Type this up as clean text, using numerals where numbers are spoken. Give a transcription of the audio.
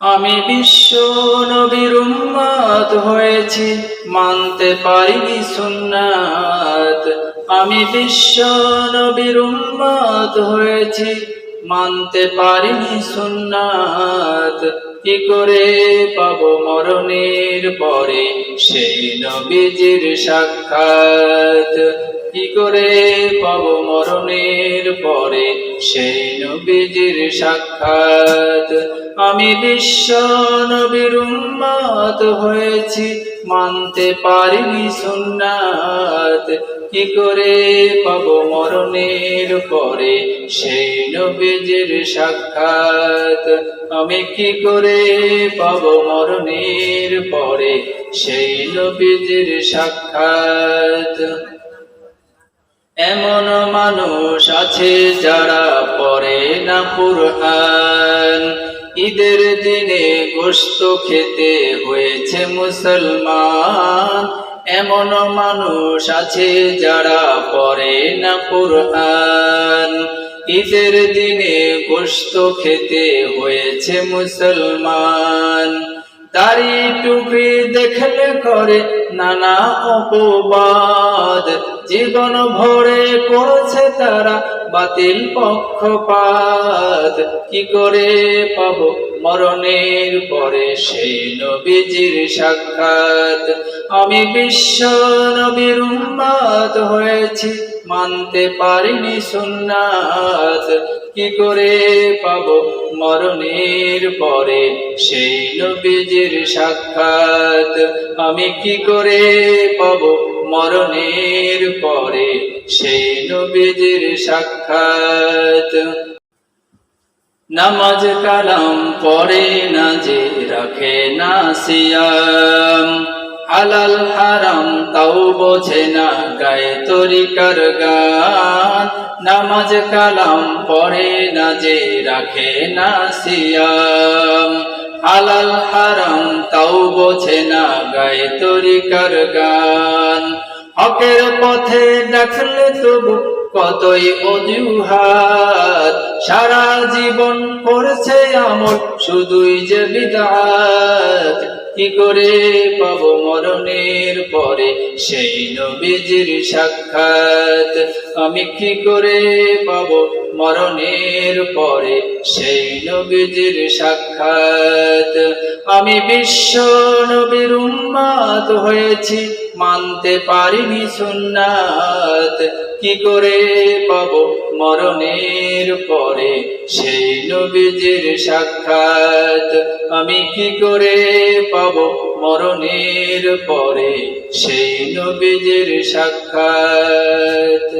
আমি বিশ্ব নবীর উম্মত হয়েছি, মানতে পারিনি সুন্নাত। আমি বিশ্ব নবীর উম্মত হয়েছি, মানতে পারিনি সুন্নাত। কি করে পাবো মরণের পরে সেই নবীজির সাক্ষাৎ? কি করে পাবো মরণের পরে সেই নবীজির সাক্ষাৎ? আমি বিশ্ব নবীর উম্মত হয়েছি, মানতে পারিনি সুন্নাত। কি করে পাবো মরণের পরে সেই নবীজির সাক্ষাৎ? আমি কি করে পাবো মরণের পরে সেই নবীজির সাক্ষাৎ? এমন মানুষ আছে যারা পড়ে না কুরআন, ঈদের দিনে গোশত খেতে হয়েছে মুসলমান। এমন মানুষ আছে যারা পড়ে না কুরআন, ঈদের দিনে গোশত খেতে হয়েছে মুসলমান। দাড়ি টুপি দেখলে করে নানা অপবাদ, জীবন ভরে করছে তারা বাতিল পক্ষপাত। কি করে পাবো মরণের পরে সেই নবীজির সাক্ষাৎ? আমি বিশ্ব নবীর উম্মত হয়েছি, মানতে পারিনি সুন্নাত। কি করে পাবো মরণের পরে সেই নবীজির সাক্ষাৎ? আমি কি করে পাবো মরণের পরে সেই নবীজির সাক্ষাৎ? নামাজ কালাম পড়ে না যে, রাখে না সিয়াম, হালাল হারাম তাও বোঝে না, গায়ে তরিকার গান। নামাজ কালাম পড়ে না যে, রাখে না সিয়াম, হালাল হারাম তাও বোঝে না, গায়ে তরিকার গান। হকের পথে ডাকলে তবু কতই অজুহাত, সারা জীবন করছে আমল শুধুই যে বিদআত। কি করে পাবো মরণের পরে সেই নবীজির সাক্ষাৎ? আমি কি করে পাবো মরণের পরে সেই নবীজির সাক্ষাৎ? আমি বিশ্ব নবীর উম্মত হয়েছি, মানতে পারিনি সুন্নাত। কি করে পাবো মরণের পরে সেই নবীজির সাক্ষাৎ? আমি কি করে পাবো মরণের পরে সেই নবীজির সাক্ষাৎ?